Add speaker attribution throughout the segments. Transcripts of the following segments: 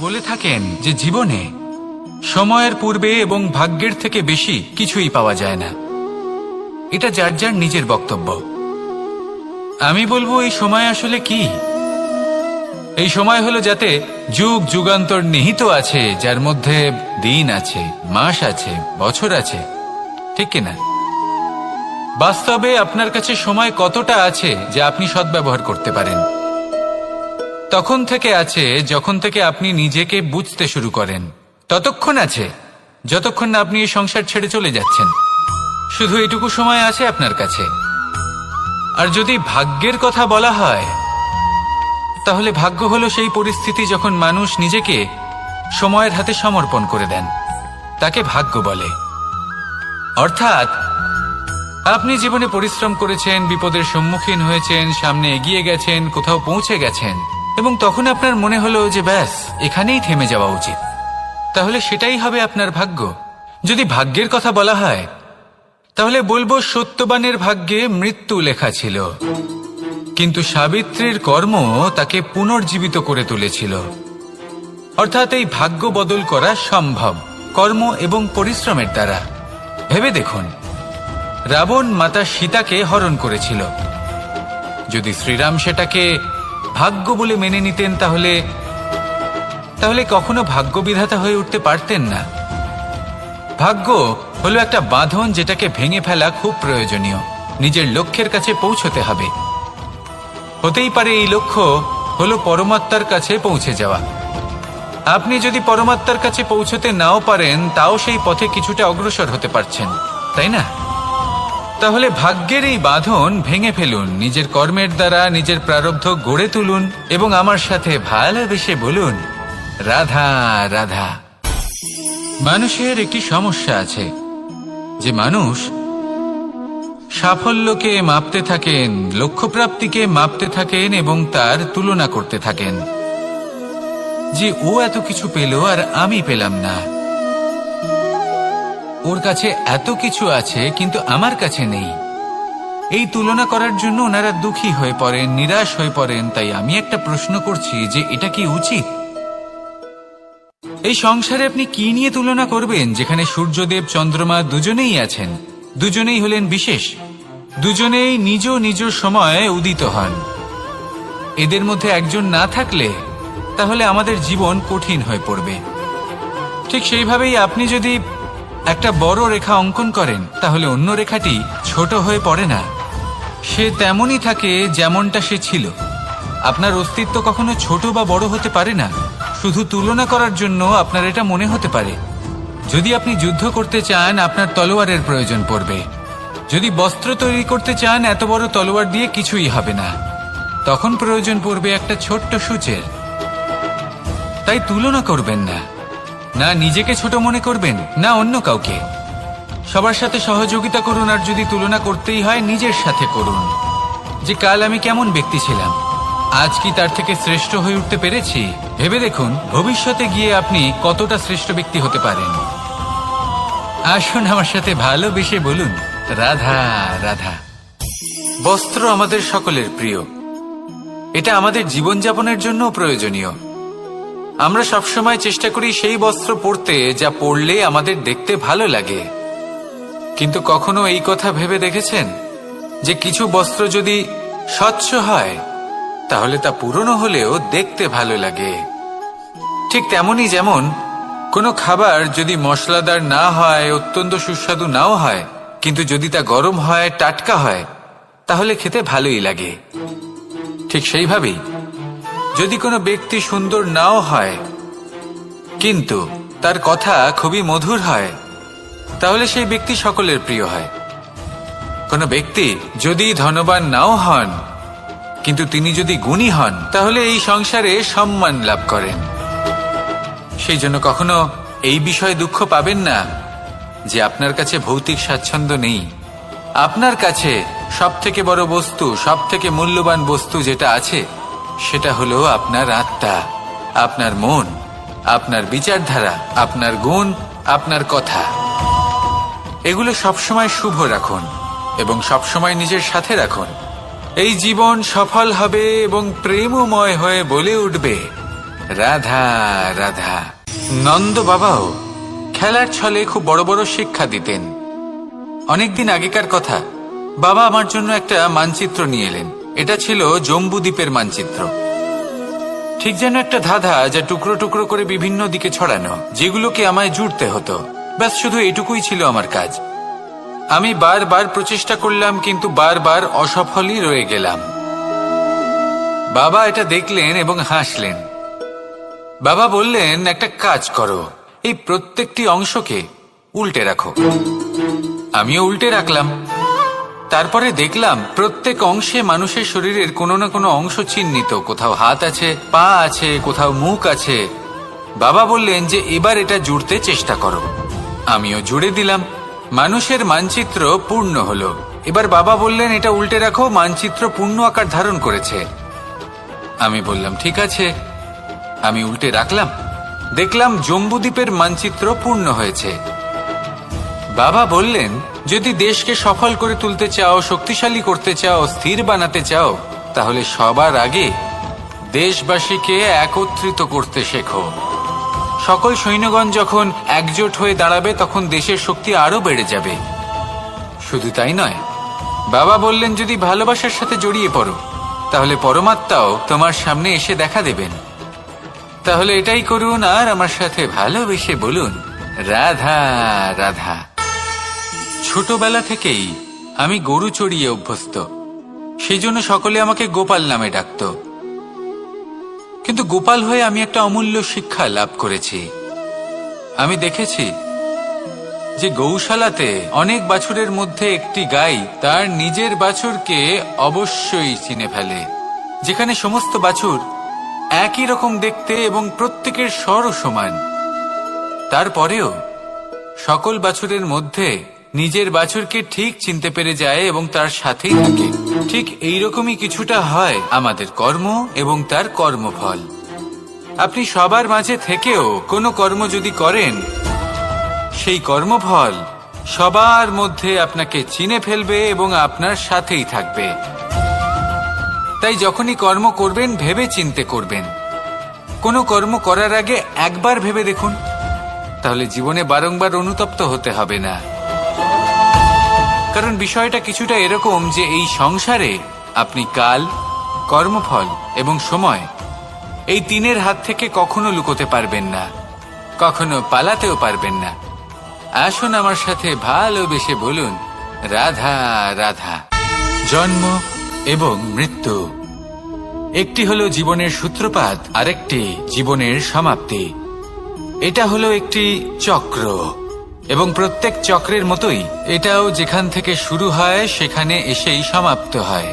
Speaker 1: বলে থাকেন যে জীবনে সময়ের পূর্বে এবং ভাগ্যের থেকে বেশি কিছুই পাওয়া যায় না। এটা যার যার নিজের বক্তব্য। আমি বলবো এই সময় আসলে কি? এই সময় হলো যাতে যুগ যুগান্তর নিহিত আছে, যার মধ্যে দিন আছে, মাস আছে, বছর আছে, ঠিক কিনা? বাস্তবে আপনার কাছে সময় কতটা আছে যা আপনি সদ্ব্যবহার করতে পারেন? তখন থেকে আছে যখন থেকে আপনি নিজেকে বুঝতে শুরু করেন। ততক্ষণ আছে যতক্ষণ না আপনি এই সংসার ছেড়ে চলে যাচ্ছেন। শুধু এটুকু সময় আছে আপনার কাছে। আর যদি ভাগ্যের কথা বলা হয়, তাহলে ভাগ্য হলো সেই পরিস্থিতি যখন মানুষ নিজেকে সময়ের হাতে সমর্পণ করে দেন, তাকে ভাগ্য বলে। অর্থাৎ আপনি জীবনে পরিশ্রম করেছেন, বিপদের সম্মুখীন হয়েছেন, সামনে এগিয়ে গেছেন, কোথাও পৌঁছে গেছেন, এবং তখন আপনার মনে হলো যে ব্যাস এখানেই থেমে যাওয়া উচিত। তাহলে সেটাই হবে আপনার ভাগ্য। যদি ভাগ্যের কথা বলা হয়, তাহলে বলবো সত্যবানের ভাগ্যে মৃত্যু লেখা ছিল, কিন্তু সাবিত্রীর কর্ম তাকে পুনর্জীবিত করে তুলেছিল। অর্থাৎ এই ভাগ্য বদল করা সম্ভব কর্ম এবং পরিশ্রমের দ্বারা। ভেবে দেখুন, রাবণ মাতা সীতাকে হরণ করেছিল। যদি শ্রীরাম সেটাকে ভাগ্য বলে মেনে নিতেন, তাহলে কখনো ভাগ্য বিধাতা হয়ে উঠতে পারতেন না। ভাগ্য হলো একটা বাঁধন যেটাকে ভেঙে ফেলা খুব প্রয়োজনীয়। নিজের লক্ষ্যের কাছে পৌঁছতে হবে। হতেই পারে এই লক্ষ্য হলো পরমাত্মার কাছে পৌঁছে যাওয়া। আপনি যদি পরমাত্মার কাছে পৌঁছতে নাও পারেন, তাও সেই পথে কিছুটা অগ্রসর হতে পারছেন, তাই না? তাহলে ভাগ্যের এই বাঁধন ভেঙে ফেলুন, নিজের কর্মের দ্বারা নিজের প্রারব্ধ গড়ে তুলুন এবং আমার সাথে ভালোবেসে বলুন, রাধা রাধা। মানুষের একটি সমস্যা আছে যে মানুষ সাফল্যকে মাপতে থাকেন, লক্ষ্যপ্রাপ্তিকে মাপতে থাকেন এবং তার তুলনা করতে থাকেন যে ও এত কিছু পেল আর আমি পেলাম না, ওর কাছে এত কিছু আছে কিন্তু আমার কাছে নেই। এই তুলনা করার জন্য ওনারা দুঃখী হয়ে পড়েন, নিরাশ হয়ে পড়েন। তাই আমি একটা প্রশ্ন করছি যে এটা কি উচিত? এই সংসারে আপনি কি নিয়ে তুলনা করবেন, যেখানে সূর্যদেব চন্দ্রমা দুজনেই আছেন, দুজনেই হলেন বিশেষ, দুজনেই নিজ নিজ সময়ে উদিত হন। এদের মধ্যে একজন না থাকলে তাহলে আমাদের জীবন কঠিন হয়ে পড়বে। ঠিক সেইভাবেই আপনি যদি একটা বড় রেখা অঙ্কন করেন, তাহলে অন্য রেখাটি ছোট হয়ে পড়ে না, সে তেমনই থাকে যেমনটা সে ছিল। আপনার অস্তিত্ব কখনো ছোট বা বড় হতে পারে না। শুধু তুলনা করার জন্য আপনার এটা মনে হতে পারে। যদি আপনি যুদ্ধ করতে চান, আপনার তলোয়ারের প্রয়োজন পড়বে। যদি বস্ত্র তৈরি করতে চান, এত বড় তলোয়ার দিয়ে কিছুই হবে না, তখন প্রয়োজন পড়বে একটা ছোট্ট সূচের। তাই তুলনা করবেন না, না নিজেকে ছোট মনে করবেন, না অন্য কাউকে। সবার সাথে সহযোগিতা করুন, আর যদি তুলনা করতেই হয় নিজের সাথে করুন, যে কাল আমি কেমন ব্যক্তি ছিলাম, আজ কি তার থেকে শ্রেষ্ঠ হয়ে উঠতে পেরেছি? ভেবে দেখুন ভবিষ্যতে গিয়ে আপনি কতটা শ্রেষ্ঠ ব্যক্তি হতে পারেন। আসুন আমার সাথে ভালোবেসে বলুন, রাধা রাধা। বস্ত্র আমাদের সকলের প্রিয়, এটা আমাদের জীবনযাপনের জন্য প্রয়োজনীয়। আমরা সবসময় চেষ্টা করি সেই বস্ত্র পরতে যা পরলে আমাদের দেখতে ভালো লাগে। কিন্তু কখনো এই কথা ভেবে দেখেছেন যে কিছু বস্ত্র যদি স্বচ্ছ হয়, তাহলে তা পুরনো হলেও দেখতে ভালো লাগে? ঠিক তেমনি যেমন কোনো খাবার যদি মশলাদার না হয়, অত্যন্ত সুস্বাদু নাও হয়, কিন্তু যদি তা গরম হয়, টাটকা হয়, তাহলে খেতে ভালোই লাগে। ঠিক সেইভাবেই যদি কোনো ব্যক্তি সুন্দর নাও হয়, কিন্তু তার কথা খুবই মধুর হয়, তাহলে সেই ব্যক্তি সকলের প্রিয় হয়। কোনো ব্যক্তি যদি ধনবান নাও হন, কিন্তু তিনি যদি গুণী হন, তাহলে এই সংসারে সম্মান লাভ করেন। সেই জন্য কখনো এই বিষয়ে দুঃখ পাবেন না যে আপনার কাছে ভৌতিক স্বাচ্ছন্দ্য নেই। আপনার কাছে সব থেকে বড় বস্তু, সব থেকে মূল্যবান বস্তু যেটা আছে, সেটা হলো আপনার আত্মা, আপনার মন, আপনার বিচারধারা, আপনার গুণ, আপনার কথা। এগুলো সবসময় শুভ রাখুন এবং সবসময় নিজের সাথে রাখুন। এই জীবন সফল হবে এবং প্রেমময় হয়ে বলে উঠবে, রাধা রাধা। নন্দ বাবাও খেলার ছলে খুব বড় বড় শিক্ষা দিতেন। অনেকদিন আগেকার কথা, বাবা আমার জন্য একটা মানচিত্র নিয়ে এলেন। এটা ছিল জম্বুদ্বীপের মানচিত্র, ঠিক যেন একটা ধাঁধা, যা টুকরো টুকরো করে বিভিন্ন দিকে ছড়ানো, যেগুলোকে আমায় জুড়তে হতো। ব্যাস শুধু এটুকুই ছিল আমার কাজ। আমি বারবার প্রচেষ্টা করলাম, কিন্তু বারবার অসফলই রয়ে গেলাম। বাবা এটা দেখলেন এবং হাসলেন। বাবা বললেন, একটা কাজ করো, এই প্রত্যেকটি অংশকে উল্টে রাখো। আমিও উল্টে রাখলাম। তারপরে দেখলাম প্রত্যেক অংশে মানুষের শরীরের কোনো না কোনো অংশ চিহ্নিত। কোথাও হাত আছে, পা আছে, কোথাও মুখ আছে। বাবা বললেন যে এবার এটা জুড়তে চেষ্টা করো। আমিও জুড়ে দিলাম। মানুষের মানচিত্র পূর্ণ হলো। এবার বাবা বললেন, এটা উল্টে রাখো, মানচিত্র পূর্ণ আকার ধারণ করেছে। আমি বললাম, ঠিক আছে। আমি উল্টে রাখলাম। দেখলাম জম্বুদ্বীপের মানচিত্র পূর্ণ হয়েছে। বাবা বললেন, যদি দেশকে সফল করে তুলতে চাও, শক্তিশালী করতে চাও, স্থির বানাতে চাও, তাহলে সবার আগে দেশবাসীকে একত্রিত করতে শেখো। সকল সৈন্যগণ যখন একজোট হয়ে দাঁড়াবে, তখন দেশের শক্তি আরো বেড়ে যাবে। শুধু তাই নয়, বাবা বললেন, যদি ভালোবাসার সাথে জড়িয়ে পড়ো, তাহলে পরমাত্মাও তোমার সামনে এসে দেখা দেবেন। তাহলে এটাই করুন, আর আমার সাথে ভালোবেসে বলুন, রাধা রাধা। ছোটবেলা থেকেই আমি গরু চড়িয়ে অভ্যস্ত, সেই জন্য সকলে আমাকে গোপাল নামে ডাকত। কিন্তু গোপাল হয়ে আমি একটা অমূল্য শিক্ষা লাভ করেছি। আমি দেখেছি যে গৌশালাতে অনেক বাছুরের মধ্যে একটি গাই তার নিজের বাছুরকে অবশ্যই চিনে ফেলে। যেখানে সমস্ত বাছুর একই রকম দেখতে এবং প্রত্যেকের স্বরও সমান, তারপরেও সকল বাছুরের মধ্যে নিজের বাছুরকে ঠিক চিনতে পেরে যায় এবং তার সাথেই থাকে। ঠিক এইরকমই কিছুটা হয় আমাদের কর্ম এবং তার কর্মফল। আপনি সবার মাঝে থেকেও কোনো কর্ম যদি করেন, সেই কর্মফল সবার মধ্যে আপনাকে চিনে ফেলবে এবং আপনার সাথেই থাকবে। তাই যখনই কর্ম করবেন, ভেবে চিন্তে করবেন। কোনো কর্ম করার আগে একবার ভেবে দেখুন, তাহলে জীবনে বারংবার অনুতপ্ত হতে হবে না। কারণ বিষয়টা কিছুটা এরকম যে এই সংসারে আপনি কাল, কর্মফল এবং সময়, এই তিনের হাত থেকে কখনো লুকোতে পারবেন না, কখনো পালাতেও পারবেন না। আসুন আমার সাথে ভালোবেসে বলুন, রাধা রাধা। জন্ম এবং মৃত্যু, একটি হলো জীবনের সূত্রপাত, আরেকটি জীবনের সমাপ্তি। এটা হলো একটি চক্র, এবং প্রত্যেক চক্রের মতোই এটাও যেখান থেকে শুরু হয় সেখানে এসেই সমাপ্ত হয়।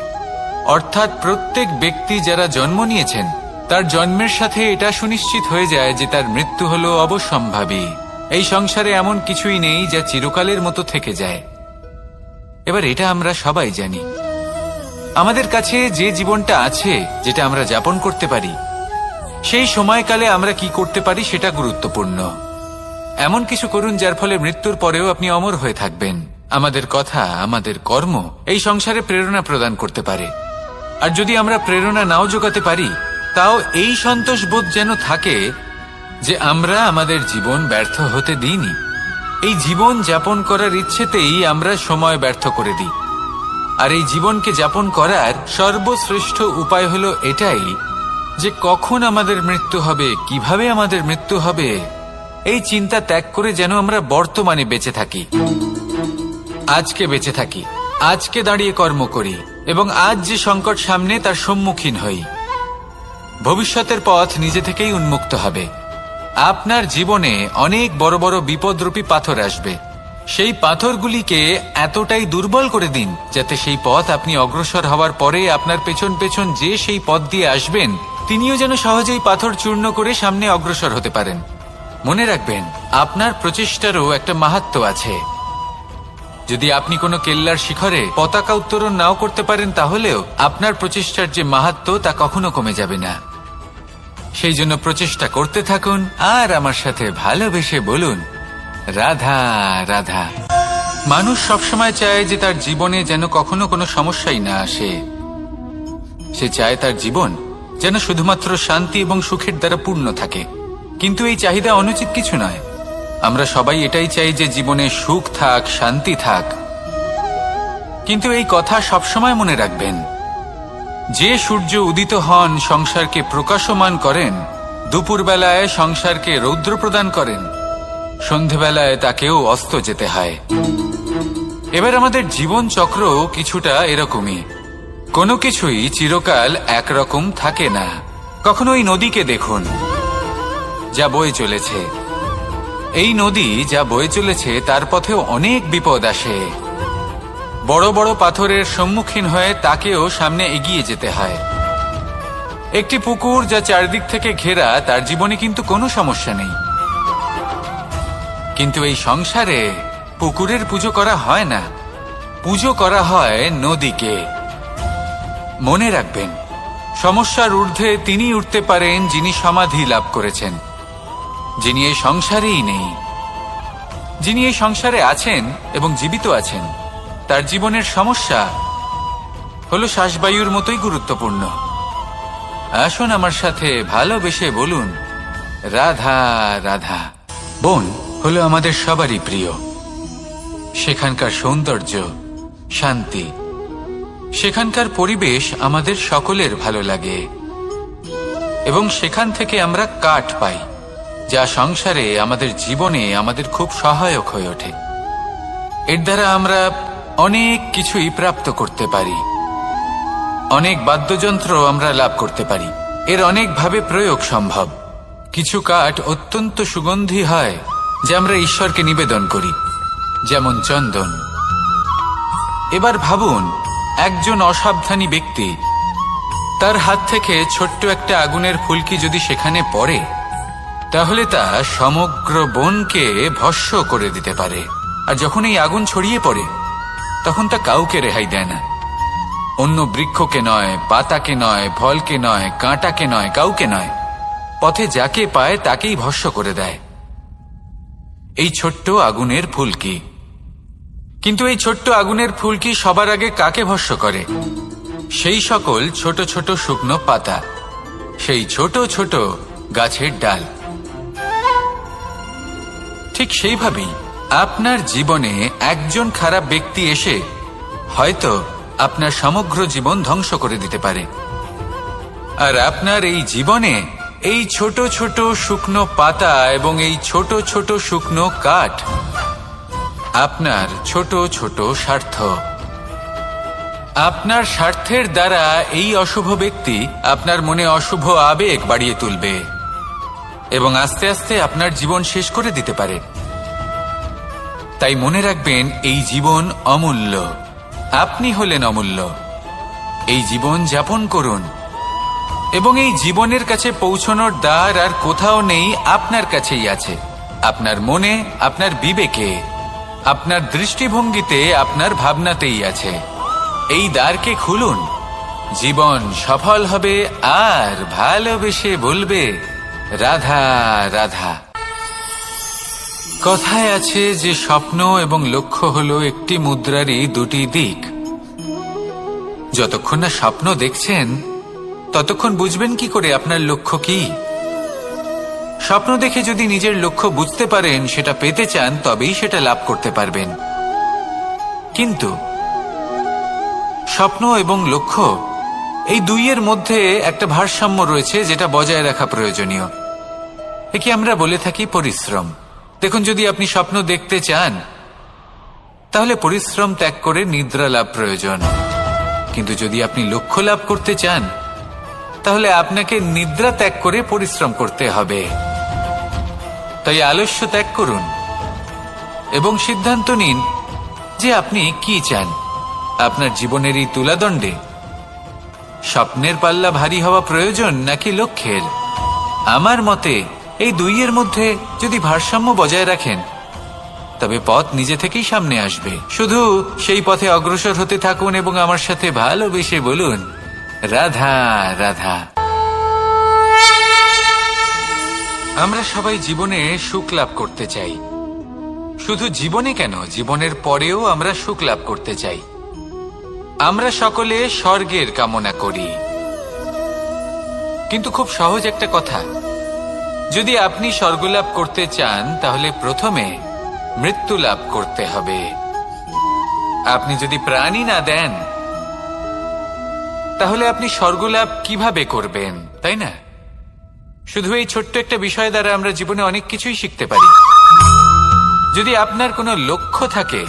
Speaker 1: অর্থাৎ প্রত্যেক ব্যক্তি যারা জন্ম নিয়েছেন, তার জন্মের সাথে এটা সুনিশ্চিত হয়ে যায় যে তার মৃত্যু হলো অবশ্যম্ভাবী। এই সংসারে এমন কিছুই নেই যা চিরকালের মতো থেকে যায়। এবার এটা আমরা সবাই জানি। আমাদের কাছে যে জীবনটা আছে, যেটা আমরা যাপন করতে পারি, সেই সময়কালে আমরা কি করতে পারি সেটা গুরুত্বপূর্ণ। এমন কিছু করুন যার ফলে মৃত্যুর পরেও আপনি অমর হয়ে থাকবেন। আমাদের কথা, আমাদের কর্ম এই সংসারে প্রেরণা প্রদান করতে পারে। আর যদি আমরা প্রেরণা নাও জোগাতে পারি, তাও এই সন্তোষ বোধ যেন থাকে যে আমরা আমাদের জীবন ব্যর্থ হতে দিইনি। এই জীবন যাপন করার ইচ্ছেতেই আমরা সময় ব্যর্থ করে দিই। আর এই জীবনকে যাপন করার সর্বশ্রেষ্ঠ উপায় হলো এটাই যে কখন আমাদের মৃত্যু হবে, কিভাবে আমাদের মৃত্যু হবে, এই চিন্তা ত্যাগ করে যেন আমরা বর্তমানে বেঁচে থাকি, আজকে বেঁচে থাকি, আজকে দাঁড়িয়ে কর্ম করি এবং আজ যে সংকট সামনে তার সম্মুখীন হই। ভবিষ্যতের পথ নিজে থেকেই উন্মুক্ত হবে। আপনার জীবনে অনেক বড় বড় বিপদরূপী পাথর আসবে। সেই পাথরগুলিকে এতটাই দুর্বল করে দিন যাতে সেই পথ আপনি অগ্রসর হওয়ার পরে আপনার পেছন পেছন যে সেই পথ দিয়ে আসবেন, তিনিও যেন সহজেই পাথর চূর্ণ করে সামনে অগ্রসর হতে পারেন। মনে রাখবেন, আপনার প্রচেষ্টারও একটা মাহাত্ম্য আছে। যদি আপনি কোনো কেল্লার শিখরে পতাকা উত্তোলন নাও করতে পারেন, তাহলেও আপনার প্রচেষ্টার যে মাহাত্ম্য তা কখনো কমে যাবে না। সেই জন্য প্রচেষ্টা করতে থাকুন আর আমার সাথে ভালোবেসে বলুন, রাধা রাধা। মানুষ সবসময় চায় যে তার জীবনে যেন কখনো কোনো সমস্যাই না আসে। সে চায় তার জীবন যেন শুধুমাত্র শান্তি এবং সুখের দ্বারা পূর্ণ থাকে। কিন্তু এই চাহিদা অনুচিত কিছু নয়। আমরা সবাই এটাই চাই যে জীবনে সুখ থাক, শান্তি থাক। কিন্তু এই কথা সবসময় মনে রাখবেন, যে সূর্য উদিত হন সংসারকে প্রকাশমান করেন, দুপুরবেলায় সংসারকে রৌদ্র প্রদান করেন, সন্ধেবেলায় তাকেও অস্ত যেতে হয়। এবার আমাদের জীবন চক্র কিছুটা এরকমই। কোনো কিছুই চিরকাল একরকম থাকে না। কখনো এই নদীকে দেখুন, যা বয়ে চলেছে। এই নদী যা বয়ে চলেছে তার পথেও অনেক বিপদ আসে। বড় বড় পাথরের সম্মুখীন হয়ে তাকেও সামনে এগিয়ে যেতে হয়। একটি পুকুর যা চারদিক থেকে ঘেরা, তার জীবনে কিন্তু কোনো সমস্যা নেই। কিন্তু এই সংসারে পুকুরের পুজো করা হয় না, পুজো করা হয় নদীকে। মনে রাখবেন, সমস্যার ঊর্ধ্বে তিনি উঠতে পারেন যিনি সমাধি লাভ করেছেন, যিনি এই সংসারেই নেই। যিনি এই সংসারে আছেন এবং জীবিত আছেন, তার জীবনের সমস্যা হলো শ্বাসবায়ুর মতোই গুরুত্বপূর্ণ। আসুন আমার সাথে ভালোবেসে বলুন, রাধা রাধা। বন হলো আমাদের সবারই প্রিয়। সেখানকার সৌন্দর্য, শান্তি, সেখানকার পরিবেশ আমাদের সকলের ভালো লাগে। এবং সেখান থেকে আমরা কাঠ পাই, যা সংসারে আমাদের জীবনে আমাদের খুব সহায়ক হয়ে ওঠে। এর দ্বারা আমরা অনেক কিছুই প্রাপ্ত করতে পারি। অনেক বাদ্যযন্ত্র আমরা লাভ করতে পারি। এর অনেকভাবে প্রয়োগ সম্ভব। কিছু কাঠ অত্যন্ত সুগন্ধি হয়, যা আমরা ঈশ্বরকে নিবেদন করি, যেমন চন্দন। এবার ভাবুন, একজন অসাবধানী ব্যক্তি, তার হাত থেকে ছোট্ট একটা আগুনের ফুলকি যদি সেখানে পড়ে, তাহলে তা সমগ্র বনকে ভস্ম করে দিতে পারে। আর যখন এই আগুন ছড়িয়ে পড়ে, তখন তা কাউকে রেহাই দেয় না। অন্য বৃক্ষকে নয়, পাতাকে নয়, ফলকে নয়, কাঁটাকে নয়, কাউকে নয়, পথে যাকে পায় তাকেই ভস্ম করে দেয়। এই ছোট্ট আগুনের ফুলকি। কিন্তু এই ছোট্ট আগুনের ফুলকি সবার আগে কাকে ভস্ম করে? সেই সকল ছোট ছোট শুকনো পাতা, সেই ছোট ছোট গাছের ডাল। ঠিক সেইভাবেই আপনার জীবনে একজন খারাপ ব্যক্তি এসে হয়তো আপনার সমগ্র জীবন ধ্বংস করে দিতে পারে। আর আপনার এই জীবনে এই ছোট ছোট শুকনো পাতা এবং এই ছোট ছোট শুকনো কাঠ আপনার ছোট ছোট স্বার্থ। আপনার স্বার্থের দ্বারা এই অশুভ ব্যক্তি আপনার মনে অশুভ আবেগ বাড়িয়ে তুলবে এবং আস্তে আস্তে আপনার জীবন শেষ করে দিতে পারে। তাই মনে রাখবেন, এই জীবন অমূল্য। আপনি হলেন অমূল্য। এই জীবন যাপন করুন এবং এই জীবনের কাছে পৌঁছানোর দ্বার আর কোথাও নেই, আপনার কাছেই আছে। আপনার মনে, আপনার বিবেকে, আপনার দৃষ্টিভঙ্গিতে, আপনার ভাবনাতেই আছে। এই দ্বারকে খুলুন, জীবন সফল হবে আর ভালোবেসে বলবে, রাধা রাধা। কথায় আছে যে স্বপ্ন এবং লক্ষ্য হলো একটি মুদ্রারই দুটি দিক। যতক্ষণ না স্বপ্ন দেখছেন, ততক্ষণ বুঝবেন কি করে আপনার লক্ষ্য কি? স্বপ্ন দেখে যদি নিজের লক্ষ্য বুঝতে পারেন, সেটা পেতে চান, তবেই সেটা লাভ করতে পারবেন। কিন্তু স্বপ্ন এবং লক্ষ্য, এই দুইয়ের মধ্যে একটা ভারসাম্য রয়েছে, যেটা বজায় রাখা প্রয়োজনীয়। একে আমরা বলে থাকি পরিশ্রম। দেখুন, যদি আপনি স্বপ্ন দেখতে চান, তাহলে পরিশ্রম ত্যাগ করে নিদ্রা লাভ প্রয়োজন। কিন্তু যদি আপনি লক্ষ্য লাভ করতে চান, তাহলে আপনাকে নিদ্রা ত্যাগ করে পরিশ্রম করতে হবে। তাই আলস্য ত্যাগ করুন এবং সিদ্ধান্ত নিন যে আপনি কি চান। আপনার জীবনের এই তুলাদণ্ডে স্বপ্নের পাল্লা ভারী হওয়া প্রয়োজন নাকি লক্ষ্যের? আমার মতে এই দুইয়ের মধ্যে যদি ভারসাম্য বজায় রাখেন, তবে পথ নিজে থেকেই সামনে আসবে। শুধু সেই পথে অগ্রসর হতে থাকুন এবং আমার সাথে ভালোবেসে বলুন, রাধা রাধা। আমরা সবাই জীবনে সুখ লাভ করতে চাই। শুধু জীবনে কেন, জীবনের পরেও আমরা সুখ লাভ করতে চাই। আমরা সকলে স্বর্গের কামনা করি। কিন্তু খুব সহজ একটা কথা, যদি আপনি স্বর্গলাভ করতে চান তাহলে প্রথমে মৃত্যু লাভ করতে হবে। আপনি যদি প্রাণই না দেন তাহলে আপনি স্বর্গলাভ কিভাবে করবেন, তাই না? শুধু এই ছোট্ট একটা বিষয় দ্বারা আমরা জীবনে অনেক কিছুই শিখতে পারি। যদি আপনার কোনো লক্ষ্য থাকে,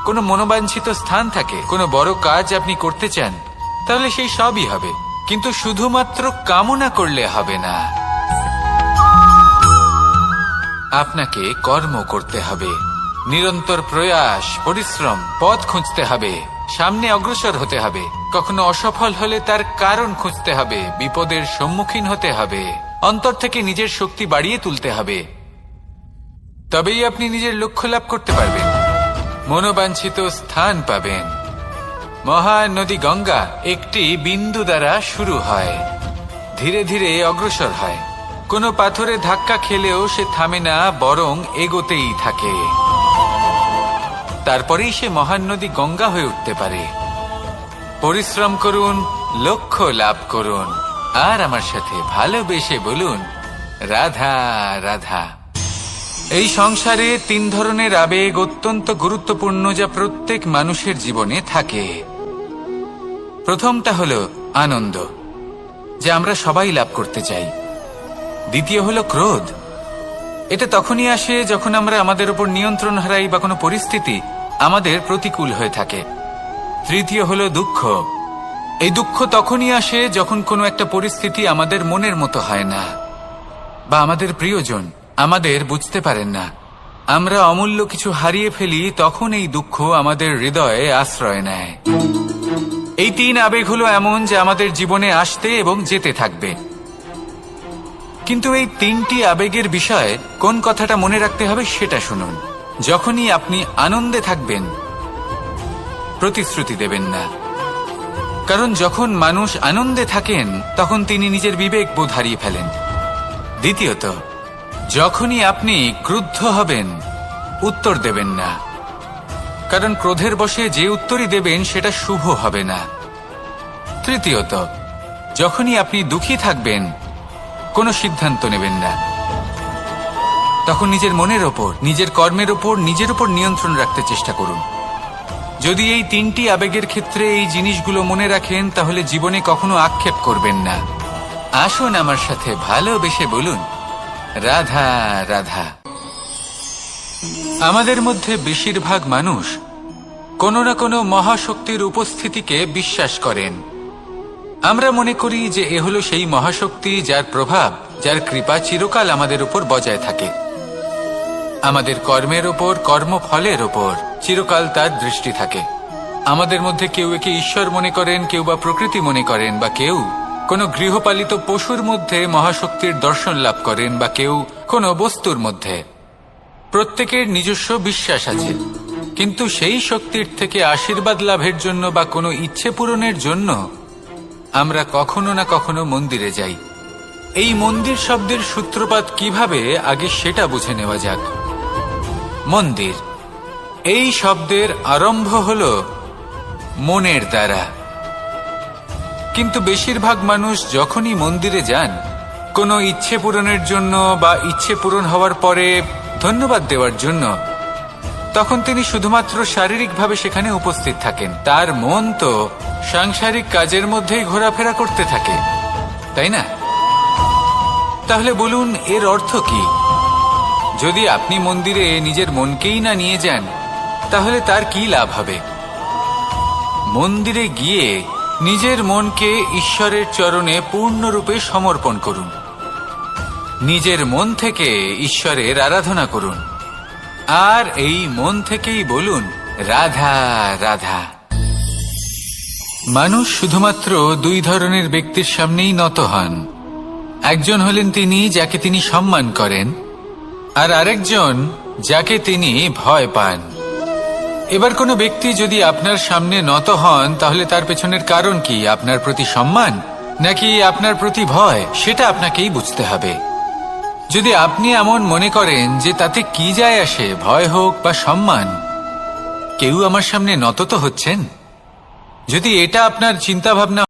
Speaker 1: কোনো মনোবাঞ্ছিত স্থান থাকে, কোনো বড় কাজ আপনি করতে চান, তাহলে সেই সবই হবে। কিন্তু শুধুমাত্র কামনা করলে হবে না, আপনাকে কর্ম করতে হবে, নিরন্তর প্রয়াস, পরিশ্রম, পথ খুঁজতে হবে, সামনে অগ্রসর হতে হবে। কখনো অসফল হলে তার কারণ খুঁজতে হবে, বিপদের সম্মুখীন হতে হবে, অন্তর থেকে নিজের শক্তি বাড়িয়ে তুলতে হবে। তবেই আপনি নিজের লক্ষ্য লাভ করতে পারবেন, মনোবাঞ্ছিত স্থান পাবেন। মহান নদী গঙ্গা একটি বিন্দু দ্বারা শুরু হয়, ধীরে ধীরে অগ্রসর হয়। কোনো পাথরে ধাক্কা খেলেও সে থামে না, বরং এগোতেই থাকে। তারপরেই সে মহান নদী গঙ্গা হয়ে উঠতে পারে। পরিশ্রম করুন, লক্ষ্য লাভ করুন, আর আমার সাথে ভালোবেসে বলুন, রাধা রাধা। এই সংসারে 3 ধরনের আবেগ অত্যন্ত গুরুত্বপূর্ণ, যা প্রত্যেক মানুষের জীবনে থাকে। প্রথমটা হলো আনন্দ, যা আমরা সবাই লাভ করতে চাই। দ্বিতীয় হলো ক্রোধ, এটা তখনই আসে যখন আমরা আমাদের উপর নিয়ন্ত্রণ হারাই বা কোনো পরিস্থিতি আমাদের প্রতিকূল হয়ে থাকে। তৃতীয় হলো দুঃখ, এই দুঃখ তখনই আসে যখন কোনো একটা পরিস্থিতি আমাদের মনের মতো হয় না, বা আমাদের প্রিয়জন আমাদের বুঝতে পারেন না, আমরা অমূল্য কিছু হারিয়ে ফেলি, তখন এই দুঃখ আমাদের হৃদয়ে আশ্রয় নেয়। এই 3 আবেগ হলো এমন যে আমাদের জীবনে আসতে এবং যেতে থাকবে। কিন্তু এই 3টি আবেগের বিষয়ে কোন কথাটা মনে রাখতে হবে সেটা শুনুন। যখনই আপনি আনন্দে থাকবেন, প্রতিশ্রুতি দেবেন না, কারণ যখন মানুষ আনন্দে থাকেন তখন তিনি নিজের বিবেক বোধ হারিয়ে ফেলেন। দ্বিতীয়ত, যখনই আপনি ক্রুদ্ধ হবেন, উত্তর দেবেন না, কারণ ক্রোধের বশে যে উত্তরই দেবেন সেটা শুভ হবে না। তৃতীয়ত, যখনই আপনি দুঃখী থাকবেন, কোনো সিদ্ধান্ত নেবেন না, তখন নিজের মনের ওপর, নিজের কর্মের ওপর, নিজের উপর নিয়ন্ত্রণ রাখতে চেষ্টা করুন। যদি এই 3টি আবেগের ক্ষেত্রে এই জিনিসগুলো মনে রাখেন, তাহলে জীবনে কখনো আক্ষেপ করবেন না। আসুন আমার সাথে ভালোবেসে বলুন, রাধা রাধা। আমাদের মধ্যে বেশিরভাগ মানুষ কোনো না কোনো মহাশক্তির উপস্থিতিকে বিশ্বাস করেন। আমরা মনে করি যে এ হলো সেই মহাশক্তি যার প্রভাব, যার কৃপা চিরকাল আমাদের উপর বজায় থাকে। আমাদের কর্মের ওপর, কর্মফলের ওপর চিরকাল তার দৃষ্টি থাকে। আমাদের মধ্যে কেউ একে ঈশ্বর মনে করেন, কেউ বা প্রকৃতি মনে করেন, বা কেউ কোনো গৃহপালিত পশুর মধ্যে মহাশক্তির দর্শন লাভ করেন, বা কেউ কোনো বস্তুর মধ্যে। প্রত্যেকের নিজস্ব বিশ্বাস আছে, কিন্তু সেই শক্তির থেকে আশীর্বাদ লাভের জন্য বা কোনো ইচ্ছে পূরণের জন্য আমরা কখনো না কখনো মন্দিরে যাই। এই মন্দির শব্দের সূত্রপাত কিভাবে, আগে সেটা বুঝে নেওয়া যাক। মন্দির, এই শব্দের আরম্ভ হলো মনের দ্বারা। কিন্তু বেশিরভাগ মানুষ যখনই মন্দিরে যান কোনো ইচ্ছে পূরণের জন্য বা ইচ্ছে পূরণ হওয়ার পরে ধন্যবাদ দেওয়ার জন্য, তখন তিনি শুধুমাত্র শারীরিকভাবে সেখানে উপস্থিত থাকেন। তার মন তো সাংসারিক কাজের মধ্যেই ঘোরাফেরা করতে থাকে, তাই না? তাহলে বলুন, এর অর্থ কি? যদি আপনি মন্দিরে নিজের মনকেই না নিয়ে যান, তাহলে তার কি লাভ হবে? মন্দিরে গিয়ে নিজের মনকে ঈশ্বরের চরণে পূর্ণরূপে সমর্পণ করুন। নিজের মন থেকে ঈশ্বরের আরাধনা করুন, আর এই মন থেকেই বলুন, রাধা রাধা। মানুষ শুধুমাত্র 2 ধরনের ব্যক্তির সামনেই নত হন। একজন হলেন তিনি যাকে তিনি সম্মান করেন, আর আরেকজন যাকে তিনি ভয় পান। এবার কোনো ব্যক্তি যদি আপনার সামনে নত হন, তাহলে তার পেছনের কারণ কি? আপনার প্রতি সম্মান নাকি আপনার প্রতি ভয়? সেটা আপনাকেই বুঝতে হবে। যদি আপনি এমন মনে করেন যে তাতে কি যায় আসে, ভয় হোক বা সম্মান, কেউ আমার সামনে নত তো হচ্ছেন, যদি এটা আপনার চিন্তা ভাবনা